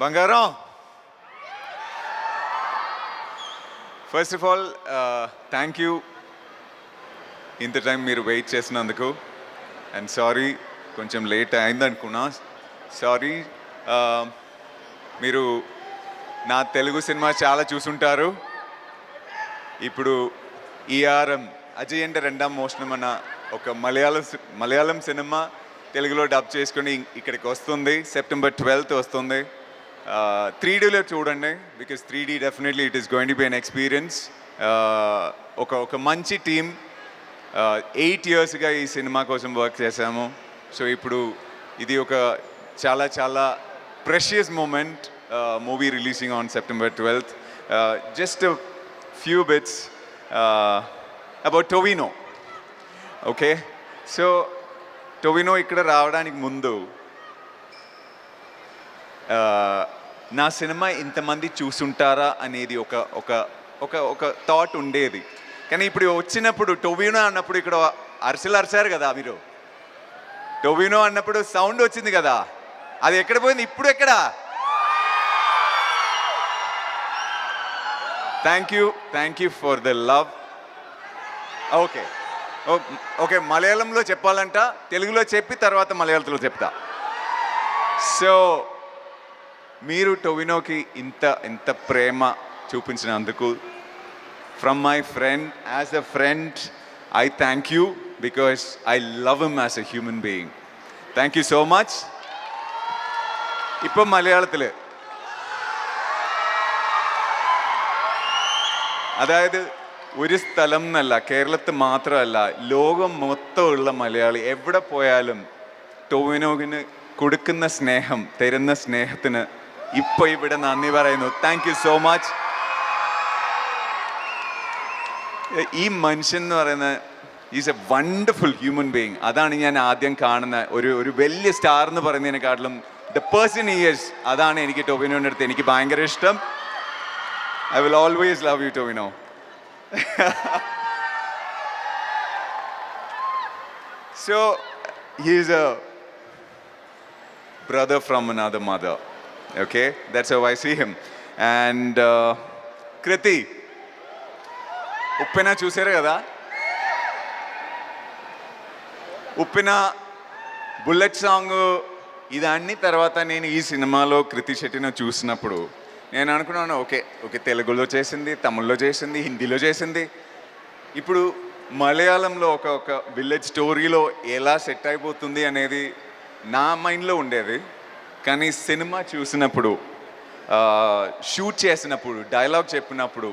బంగారం, first of all thank you ఇంత time మీరు వెయిట్ చేసినందుకు. అండ్ సారీ కొంచెం లేట్ అయింది అనుకున్నా, సారీ. మీరు నా తెలుగు సినిమా చాలా చూసుంటారు. ఇప్పుడు ఈఆర్ఎం అజయ్ అంటే రెండాం మోషనం అన్న ఒక మలయాళం సినిమా తెలుగులో డబ్ చేసుకొని ఇక్కడికి వస్తుంది. సెప్టెంబర్ 12th వస్తుంది. 3Dలో చూడండి, because 3D definitely it is going to be an experience. ఒక మంచి టీమ్ 8 yearsగా ఈ సినిమా కోసం వర్క్ చేశాము. సో ఇప్పుడు ఇది ఒక చాలా చాలా precious moment. Movie releasing on September 12th. Just few bits about Tovino. Okay, so Tovino ఇక్కడ రావడానికి ముందు నా సినిమా ఇంతమంది చూసుంటారా అనేది ఒక ఒక ఒక ఒక థాట్ ఉండేది. కానీ ఇప్పుడు వచ్చినప్పుడు టొవినో అన్నప్పుడు ఇక్కడ అరిచారు కదా మీరు. టొవినో అన్నప్పుడు సౌండ్ వచ్చింది కదా, అది ఎక్కడ పోయింది? ఇప్పుడు ఎక్కడ? Thank you for the love. Okay okay, మలయాళంలో చెప్పాలంట, తెలుగులో చెప్పి తర్వాత మలయాళంలో చెప్తా. సో మీరు టొవినోకి ఇంత ప్రేమ చూపించినందుకు, from my friend, as a friend, I thank you because I love him as a human being. Thank you so much. ഇപ്പം മലയാളത്തിൽ, അതായത് ഒരു സ്ഥലം എന്നല്ല, കേരളത്തിൽ മാത്രമല്ല, ലോകം മൊത്തമുള്ള മലയാളി എവിടെ പോയാലും ടൊവിനോവിന് കൊടുക്കുന്ന സ്നേഹം, തരുന്ന സ്നേഹത്തിന് ഇപ്പോൾ ഇവിടെ നന്ദി പറയുന്നു. Thank you so much. ഈ മനുഷ്യൻ എന്ന് പറയുന്ന is A wonderful human being. അതാണ് ഞാൻ ആദ്യം കാണുന്ന ഒരു വലിയ സ്റ്റാർ എന്ന് പറയുന്നതിനെക്കാട്ടിലും ദ പേഴ്സൺ ഹി ഈസ്, അതാണ് എനിക്ക് ടൊവിനോൻ്റെ അടുത്ത് എനിക്ക് ഭയങ്കര ഇഷ്ടം. I will always love you, Tovino. So, he is a brother from another mother. Okay? That's how I see him. And Kriti, Uppina చూసారు కదా? ఉప్పిన బుల్లెట్ సాంగ్ ఇదన్నీ తర్వాత నేను ఈ సినిమాలో కృతి శెట్టిని చూసినప్పుడు నేను అనుకున్నాను, ఓకే తెలుగులో చేసింది, తమిళ్లో చేసింది, హిందీలో చేసింది, ఇప్పుడు మలయాళంలో ఒక విలేజ్ స్టోరీలో ఎలా సెట్ అయిపోతుంది అనేది నా మైండ్లో ఉండేది. కానీ సినిమా చూసినప్పుడు, షూట్ చేసినప్పుడు, డైలాగ్ చెప్పినప్పుడు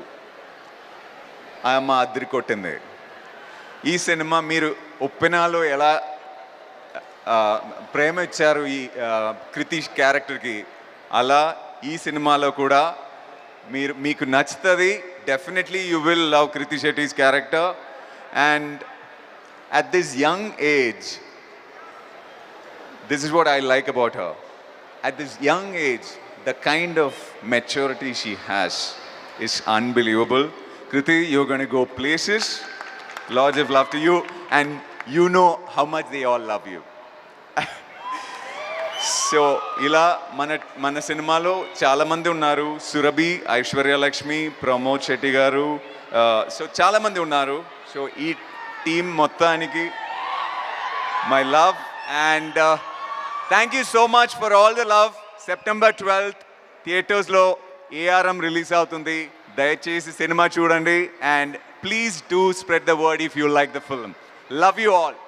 మా అద్దరి కొట్టింది. ఈ సినిమా మీరు ఉప్పెనాలో ఎలా ప్రేమ ఇచ్చారు ఈ కృతిష్ క్యారెక్టర్కి, అలా ఈ సినిమాలో కూడా మీకు నచ్చుతుంది. Definitely you will love Krithi Shetty's character. And at this young age, this is what I like about her. At this young age, the kind of maturity she has is unbelievable. Krithi, you're going to go places. Lots of love to you, and you know how much they all love you. So ఇలా మన సినిమాలో చాలామంది ఉన్నారు. సురభి, ఐశ్వర్యలక్ష్మి, ప్రమోద్ శెట్టి గారు, so చాలామంది ఉన్నారు. So ఈ team మొత్తానికి my love. And thank you so much for all the love. September 12th థియేటర్స్లో ఏఆర్ఎం రిలీజ్ అవుతుంది. దయచేసి సినిమా చూడండి. And please do spread the word if you like the film. Love you all.